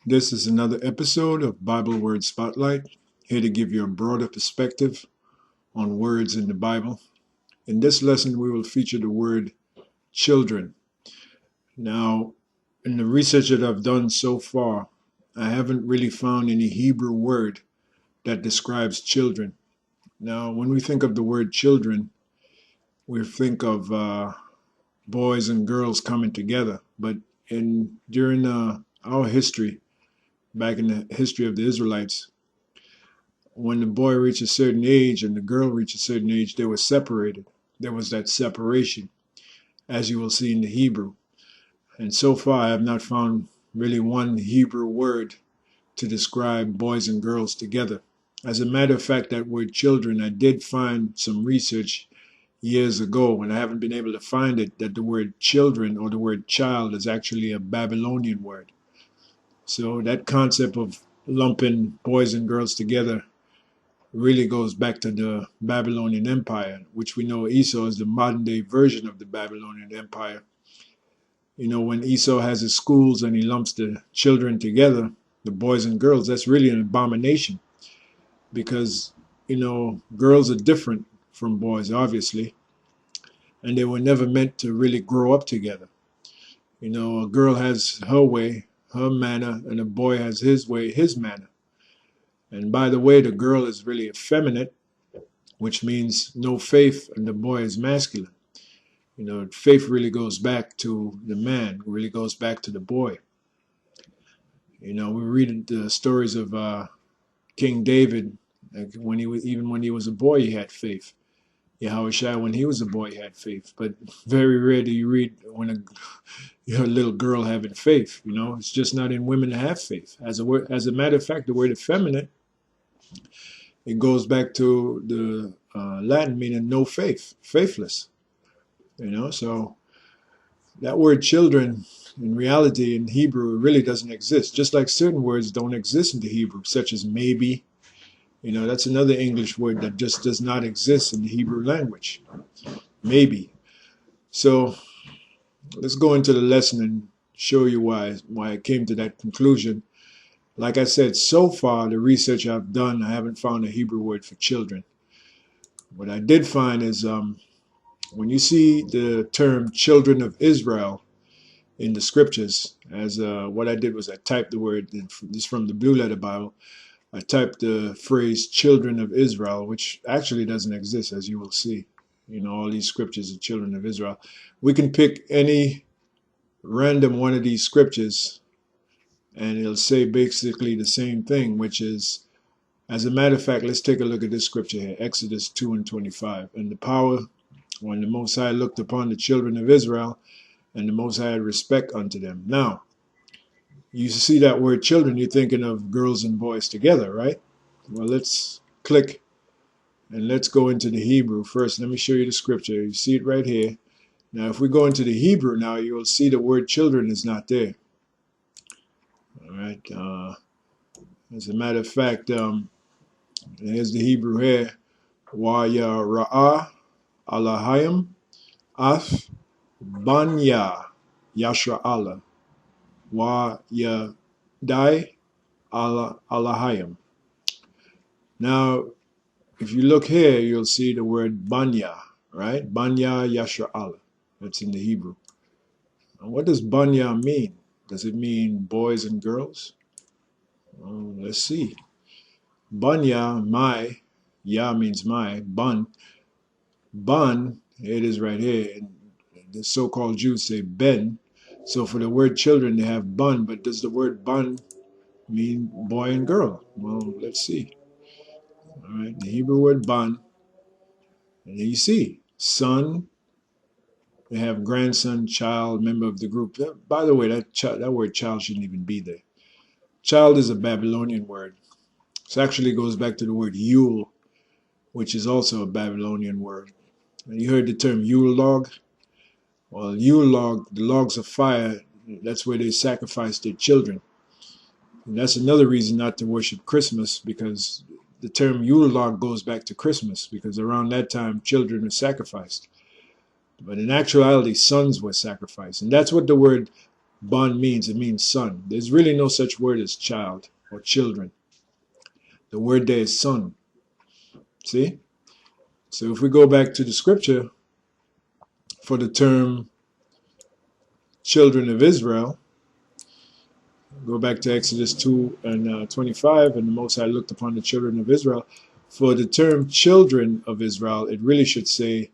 This is another episode of Bible Word Spotlight, here to give you a broader perspective on words in the Bible. In this lesson, we will feature the word children. Now, in the research that I've done so far, I haven't really found any Hebrew word that describes children. Now, when we think of the word children, we think of boys and girls coming together. But during our history, back in the history of the Israelites, when the boy reached a certain age and the girl reached a certain age, they were separated. There was that separation, as you will see in the Hebrew. And so far, I have not found really one Hebrew word to describe boys and girls together. As a matter of fact, that word children, I did find some research years ago, and I haven't been able to find it, that the word children or the word child is actually a Babylonian word. So that concept of lumping boys and girls together really goes back to the Babylonian Empire, which we know Esau is the modern day version of the Babylonian Empire. You know, when Esau has his schools and he lumps the children together, the boys and girls, that's really an abomination because, you know, girls are different from boys, obviously, and they were never meant to really grow up together. You know, a girl has her way, her manner, and a boy has his way, his manner. And by the way, the girl is really effeminate, which means no faith, and the boy is masculine. You know, faith really goes back to the man, really goes back to the boy. You know, we read the stories of King David, like when he was a boy, he had faith. Yahushua, when he was a boy, he had faith. But very rare do you read when a little girl having faith. You know, it's just not in women to have faith. As a matter of fact, the word effeminate, it goes back to the Latin meaning no faith, faithless. You know, so that word children, in reality, in Hebrew, really doesn't exist. Just like certain words don't exist in the Hebrew, such as maybe. You know, that's another English word that just does not exist in the Hebrew language. Maybe. So let's go into the lesson and show you why I came to that conclusion. Like I said, so far, the research I've done, I haven't found a Hebrew word for children. What I did find is when you see the term children of Israel in the scriptures, as what I did was I typed the word, this is from the Blue Letter Bible, I typed the phrase children of Israel, which actually doesn't exist, as you will see. You know, all these scriptures are children of Israel. We can pick any random one of these scriptures and it'll say basically the same thing, which is, as a matter of fact, let's take a look at this scripture here, Exodus 2:25. And the power, when the Most High looked upon the children of Israel, and the Most High had respect unto them. Now, you see that word children, you're thinking of girls and boys together, right? Well, let's click and let's go into the Hebrew first. Let me show you the scripture. You see it right here. Now, if we go into the Hebrew now, you will see the word children is not there. All right. As a matter of fact, here's the Hebrew here. Wa ya ra'ah alahayim af banya yashra Allah. Wa ya dai alahayim. Now, if you look here, you'll see the word banya, right? Banya yashra Allah. That's in the Hebrew. And what does banya mean? Does it mean boys and girls? Well, let's see. Banya, my, ya means my, ban, it is right here. And the so-called Jews say ben. So for the word children, they have bun, but does the word bun mean boy and girl? Well, let's see. All right, the Hebrew word ban, and then you see son. They have grandson, child, member of the group. By the way, that word child shouldn't even be there. Child is a Babylonian word. This actually goes back to the word Yule, which is also a Babylonian word. And you heard the term Yule log? Well, Yule log, the logs of fire, that's where they sacrifice their children. And that's another reason not to worship Christmas, because the term Yule log goes back to Christmas, because around that time children are sacrificed. But in actuality, sons were sacrificed. And that's what the word Ban means, it means son. There's really no such word as child or children. The word there is son. See? So if we go back to the scripture for the term children of Israel, go back to Exodus 2 and 25, and the Most High looked upon the children of Israel. For the term children of Israel, it really should say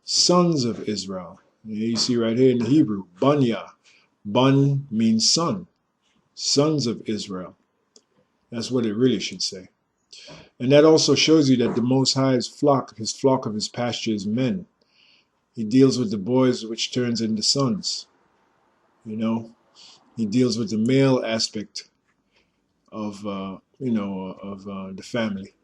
sons of Israel. You see right here in the Hebrew, Banya. Ban means son. Sons of Israel. That's what it really should say. And that also shows you that the Most High's flock of his pasture is men. He deals with the boys, which turns into sons. You know, he deals with the male aspect of, the family.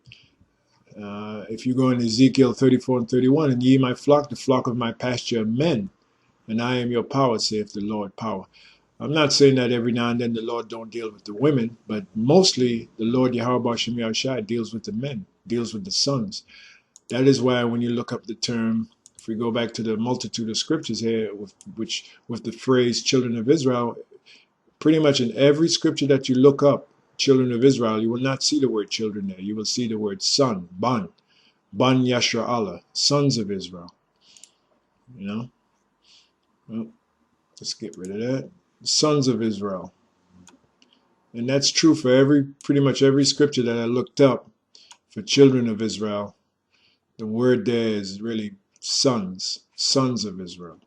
If you go in Ezekiel 34 and 31, and ye my flock, the flock of my pasture are men, and I am your power, saith the Lord power. I'm not saying that every now and then the Lord don't deal with the women, but mostly the Lord Yahweh Shem Yahushai deals with the men, deals with the sons. That is why when you look up the term, if we go back to the multitude of scriptures here, with the phrase children of Israel, pretty much in every scripture that you look up, children of Israel, you will not see the word children there. You will see the word son, ban Yashra Allah, sons of Israel. You know? Well, let's get rid of that. Sons of Israel. And that's true for pretty much every scripture that I looked up for children of Israel. The word there is really sons of Israel.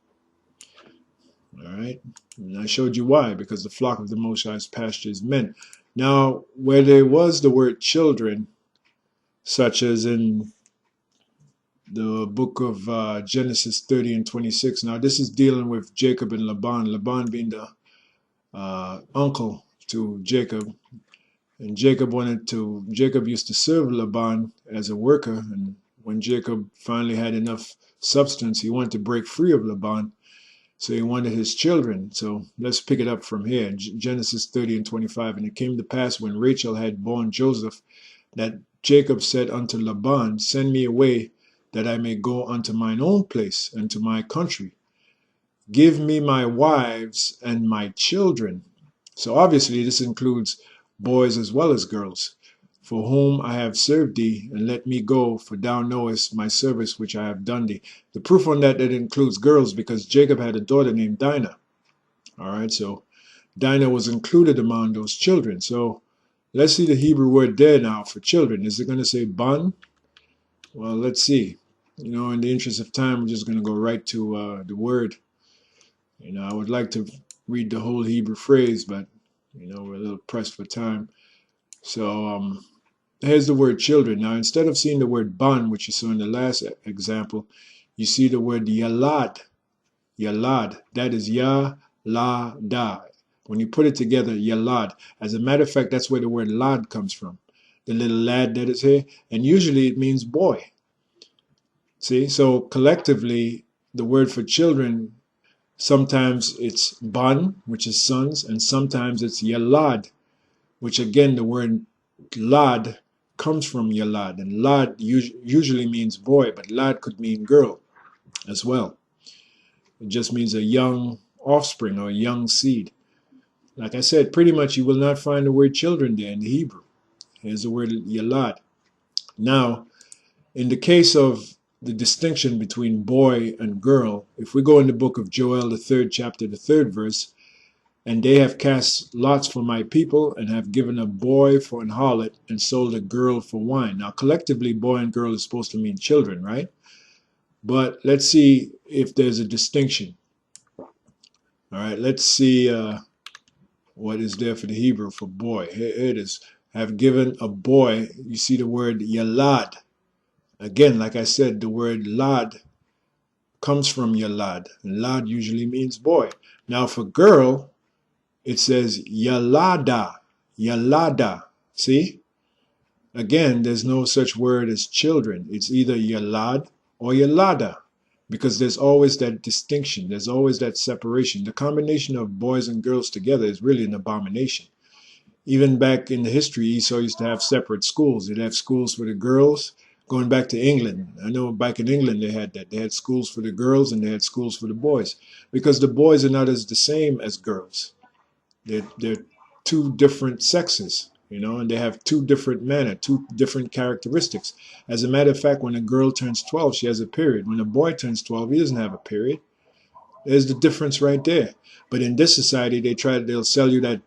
All right. And I showed you why, because the flock of the Most High's pasture is men. Now, where there was the word children, such as in the book of Genesis 30 and 26. Now, this is dealing with Jacob and Laban. Laban being the uncle to Jacob. And Jacob used to serve Laban as a worker. And when Jacob finally had enough substance, he wanted to break free of Laban. So he wanted his children. So let's pick it up from here. Genesis 30 and 25. And it came to pass when Rachel had borne Joseph, that Jacob said unto Laban, send me away, that I may go unto mine own place and to my country. Give me my wives and my children. So obviously this includes boys as well as girls, for whom I have served thee, and let me go, for thou knowest my service which I have done thee. The proof on that includes girls, because Jacob had a daughter named Dinah. All right, so Dinah was included among those children. So let's see the Hebrew word there now for children. Is it going to say ban? Well, let's see. You know, in the interest of time, we're just going to go right to the word. You know, I would like to read the whole Hebrew phrase, but, you know, we're a little pressed for time. So here's the word children. Now, instead of seeing the word ban, which you saw in the last example, you see the word yalad. Yalad. That is ya-la-da. When you put it together, yalad. As a matter of fact, that's where the word lad comes from. The little lad that is here. And usually it means boy. See, so collectively, the word for children, sometimes it's ban, which is sons, and sometimes it's yalad, which again, the word lad comes from yalad. And lad usually means boy, but lad could mean girl as well. It just means a young offspring or a young seed. Like I said, pretty much you will not find the word children there in the Hebrew. Here's the word yalad. Now, in the case of the distinction between boy and girl, if we go in the book of Joel, the 3rd chapter, the 3rd verse, and they have cast lots for my people, and have given a boy for an harlot, and sold a girl for wine. Now, collectively, boy and girl is supposed to mean children, right? But let's see if there's a distinction. All right, let's see what is there for the Hebrew for boy. Here it is. Have given a boy. You see the word yalad. Again, like I said, the word lad comes from yalad. And lad usually means boy. Now for girl, it says yalada. Yalada. See? Again, there's no such word as children. It's either yalad or yalada, because there's always that distinction. There's always that separation. The combination of boys and girls together is really an abomination. Even back in the history, Esau used to have separate schools. He'd have schools for the girls Going back to England, I know back in England they had that. They had schools for the girls and they had schools for the boys, because the boys are not as the same as girls. They're two different sexes, and they have two different manner, two different characteristics. As a matter of fact, when a girl turns 12, she has a period. When a boy turns 12, he doesn't have a period. There's the difference right there. But in this society, they'll sell you that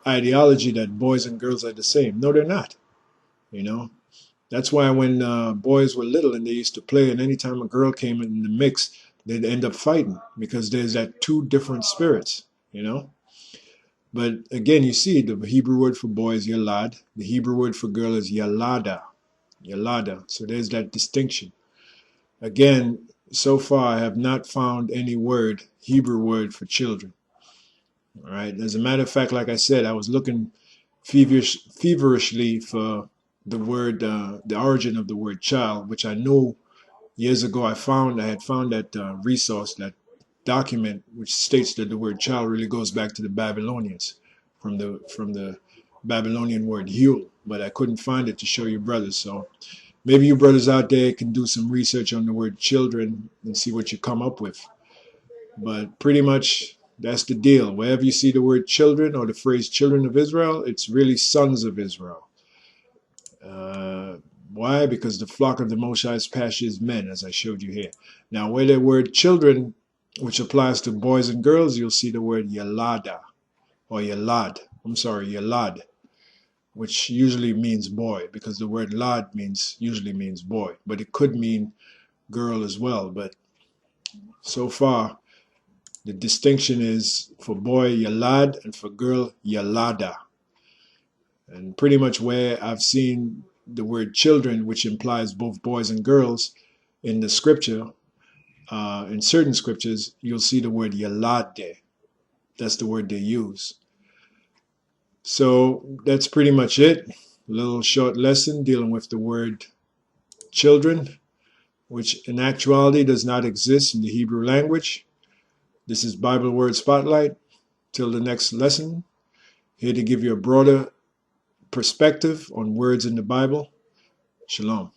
ideology that boys and girls are the same. No, they're not. You know, that's why when boys were little and they used to play, and anytime a girl came in the mix, they'd end up fighting, because there's that two different spirits. But again, you see the Hebrew word for boy is yalad. The Hebrew word for girl is yalada. Yalada. So there's that distinction. Again, so far I have not found any Hebrew word for children. All right. As a matter of fact, like I said, I was looking feverishly for the origin of the word child, which I know years ago I had found that resource, that document, which states that the word child really goes back to the Babylonians, from the Babylonian word Hul, but I couldn't find it to show you brothers. So maybe you brothers out there can do some research on the word children and see what you come up with. But pretty much that's the deal. Wherever you see the word children or the phrase children of Israel, it's really sons of Israel. Why? Because the flock of the Most High's pasture is men, as I showed you here. Now, where the word children, which applies to boys and girls, you'll see the word yalada, or yalad. I'm sorry, yalad, which usually means boy, because the word lad usually means boy, but it could mean girl as well. But so far, the distinction is for boy yalad and for girl yalada. And pretty much where I've seen the word children, which implies both boys and girls, in the scripture, in certain scriptures, you'll see the word yalade. That's the word they use. So that's pretty much it. A little short lesson dealing with the word children, which in actuality does not exist in the Hebrew language. This is Bible Word Spotlight. Till the next lesson, here to give you a broader perspective on words in the Bible. Shalom.